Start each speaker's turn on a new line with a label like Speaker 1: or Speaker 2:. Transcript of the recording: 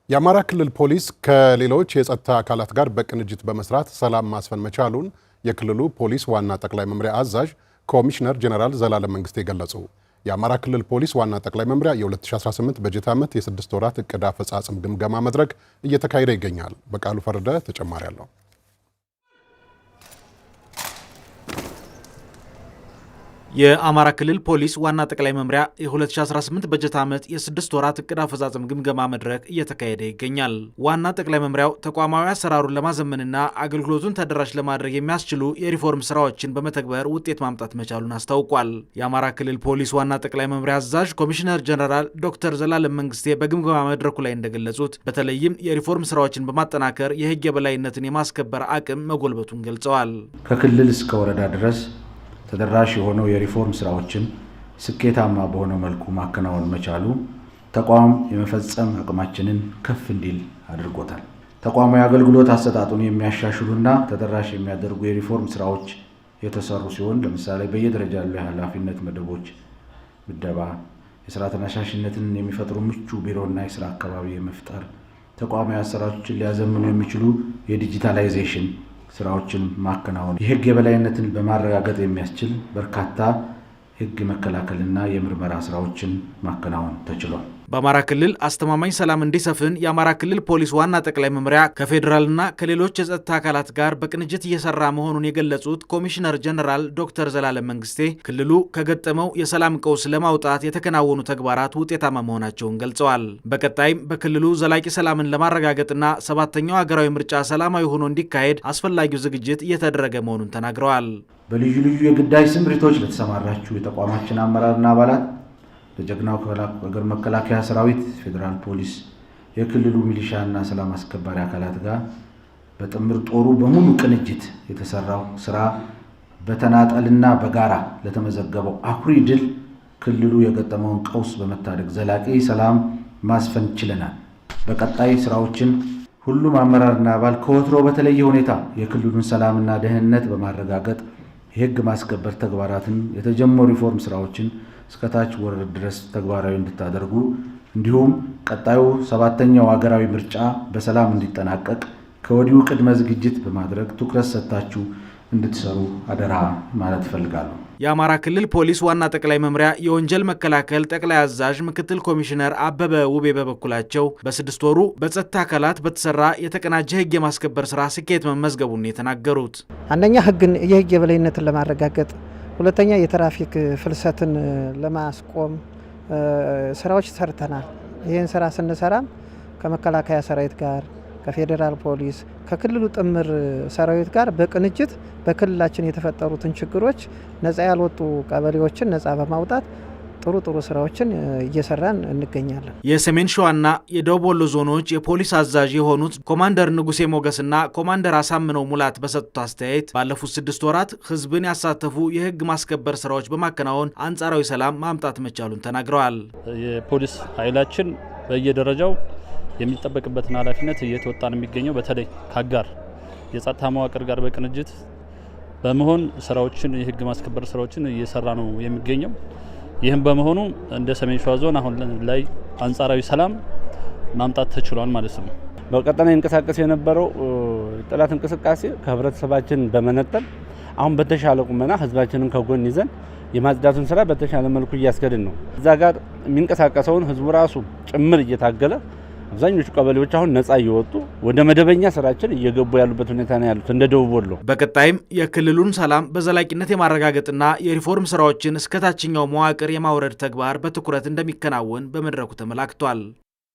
Speaker 1: የአማራ ክልል ፖሊስ ከሌሎች የጸጥታ አካላት ጋር በቅንጅት በመስራት ሰላም ማስፈን መቻሉን የክልሉ ፖሊስ ዋና ጠቅላይ መምሪያ አዛዥ ኮሚሽነር ጀነራል ዘላለም መንግስቴ ገለጹ። የአማራ ክልል ፖሊስ ዋና ጠቅላይ መምሪያ የ2018 በጀት ዓመት የ6 ወራት እቅድ አፈጻጸም ግምገማ መድረክ እየተካሄደ ይገኛል። በቃሉ ፈረደ ተጨማሪ አለው።
Speaker 2: የአማራ ክልል ፖሊስ ዋና ጠቅላይ መምሪያ የ2018 በጀት ዓመት የ6 ወራት እቅድ አፈጻጸም ግምገማ መድረክ እየተካሄደ ይገኛል። ዋና ጠቅላይ መምሪያው ተቋማዊ አሰራሩን ለማዘመንና አገልግሎቱን ተደራሽ ለማድረግ የሚያስችሉ የሪፎርም ስራዎችን በመተግበር ውጤት ማምጣት መቻሉን አስታውቋል። የአማራ ክልል ፖሊስ ዋና ጠቅላይ መምሪያ አዛዥ ኮሚሽነር ጀነራል ዶክተር ዘላለም መንግስቴ በግምገማ መድረኩ ላይ እንደገለጹት በተለይም የሪፎርም ስራዎችን በማጠናከር የህግ የበላይነትን የማስከበር አቅም መጎልበቱን ገልጸዋል።
Speaker 3: ከክልል እስከ ወረዳ ድረስ ተደራሽ የሆነው የሪፎርም ስራዎችን ስኬታማ በሆነ መልኩ ማከናወን መቻሉ ተቋም የመፈጸም አቅማችንን ከፍ እንዲል አድርጎታል። ተቋማዊ አገልግሎት አሰጣጡን የሚያሻሽሉና ተደራሽ የሚያደርጉ የሪፎርም ስራዎች የተሰሩ ሲሆን ለምሳሌ በየደረጃ ያሉ የኃላፊነት መደቦች ምደባ፣ የስራ ተነሳሽነትን የሚፈጥሩ ምቹ ቢሮና የስራ አካባቢ የመፍጠር፣ ተቋማዊ አሰራሮችን ሊያዘምኑ የሚችሉ የዲጂታላይዜሽን ስራዎችን ማከናወን፣ የህግ የበላይነትን በማረጋገጥ የሚያስችል በርካታ ህግ መከላከልና የምርመራ ስራዎችን ማከናወን ተችሏል።
Speaker 2: በአማራ ክልል አስተማማኝ ሰላም እንዲሰፍን የአማራ ክልል ፖሊስ ዋና ጠቅላይ መምሪያ ከፌዴራልና ከሌሎች የጸጥታ አካላት ጋር በቅንጅት እየሰራ መሆኑን የገለጹት ኮሚሽነር ጀነራል ዶክተር ዘላለም መንግስቴ ክልሉ ከገጠመው የሰላም ቀውስ ለማውጣት የተከናወኑ ተግባራት ውጤታማ መሆናቸውን ገልጸዋል። በቀጣይም በክልሉ ዘላቂ ሰላምን ለማረጋገጥና 7ኛው ሀገራዊ ምርጫ ሰላማዊ ሆኖ እንዲካሄድ አስፈላጊው ዝግጅት እየተደረገ መሆኑን ተናግረዋል።
Speaker 3: በልዩ ልዩ የግዳጅ ስምሪቶች ለተሰማራችሁ የተቋማችን አመራርና አባላት ለጀግናው ሀገር መከላከያ ሰራዊት፣ ፌዴራል ፖሊስ፣ የክልሉ ሚሊሻና ሰላም አስከባሪ አካላት ጋር በጥምር ጦሩ በሙሉ ቅንጅት የተሰራው ስራ በተናጠልና በጋራ ለተመዘገበው አኩሪ ድል ክልሉ የገጠመውን ቀውስ በመታደግ ዘላቂ ሰላም ማስፈን ችለናል። በቀጣይ ስራዎችን ሁሉም አመራርና አባል ከወትሮ በተለየ ሁኔታ የክልሉን ሰላምና ደህንነት በማረጋገጥ የህግ ማስከበር ተግባራትን የተጀመሩ ሪፎርም ስራዎችን እስከታች ወረዳ ድረስ ተግባራዊ እንድታደርጉ እንዲሁም ቀጣዩ 7ኛው ሀገራዊ ምርጫ በሰላም እንዲጠናቀቅ ከወዲሁ ቅድመ ዝግጅት በማድረግ ትኩረት ሰጥታችሁ እንድትሰሩ አደራ ማለት እፈልጋለሁ።
Speaker 2: የአማራ ክልል ፖሊስ ዋና ጠቅላይ መምሪያ የወንጀል መከላከል ጠቅላይ አዛዥ ምክትል ኮሚሽነር አበበ ውቤ በበኩላቸው በ6 ወሩ በጸጥታ አካላት በተሰራ የተቀናጀ ህግ የማስከበር ስራ ስኬት መመዝገቡን የተናገሩት
Speaker 4: አንደኛ የህግ የበላይነትን ለማረጋገጥ፣ ሁለተኛ የትራፊክ ፍልሰትን ለማስቆም ስራዎች ሰርተናል። ይህን ስራ ስንሰራም ከመከላከያ ሰራዊት ጋር ከፌዴራል ፖሊስ ከክልሉ ጥምር ሰራዊት ጋር በቅንጅት በክልላችን የተፈጠሩትን ችግሮች ነፃ ያልወጡ ቀበሌዎችን ነፃ በማውጣት ጥሩ ስራዎችን እየሰራን እንገኛለን።
Speaker 2: የሰሜን ሸዋና የደቡብ ወሎ ዞኖች የፖሊስ አዛዥ የሆኑት ኮማንደር ንጉሴ ሞገስና ኮማንደር አሳምነው ሙላት በሰጡት አስተያየት ባለፉት 6 ወራት ህዝብን ያሳተፉ የህግ ማስከበር ስራዎች በማከናወን አንጻራዊ ሰላም ማምጣት መቻሉን ተናግረዋል።
Speaker 5: የፖሊስ ኃይላችን በየደረጃው የሚጠበቅበትን ኃላፊነት እየተወጣ ነው የሚገኘው። በተለይ ከአጋር የጸጥታ መዋቅር ጋር በቅንጅት በመሆን ስራዎችን የህግ ማስከበር ስራዎችን እየሰራ ነው የሚገኘው። ይህም በመሆኑ እንደ ሰሜን ሸዋ ዞን አሁን ላይ አንጻራዊ ሰላም ማምጣት ተችሏል ማለት ነው።
Speaker 6: በቀጠና ይንቀሳቀስ የነበረው ጠላት እንቅስቃሴ ከህብረተሰባችን በመነጠል አሁን በተሻለ ቁመና ህዝባችንን ከጎን ይዘን የማጽዳቱን ስራ በተሻለ መልኩ እያስገድን ነው። እዛ ጋር የሚንቀሳቀሰውን ህዝቡ ራሱ ጭምር እየታገለ አብዛኞቹ ቀበሌዎች አሁን ነፃ እየወጡ ወደ መደበኛ ስራችን እየገቡ ያሉበት ሁኔታ ነው ያሉት እንደ ደቡብ ወሎ።
Speaker 2: በቀጣይም የክልሉን ሰላም በዘላቂነት የማረጋገጥና የሪፎርም ስራዎችን እስከ ታችኛው መዋቅር የማውረድ ተግባር በትኩረት እንደሚከናወን በመድረኩ ተመላክቷል።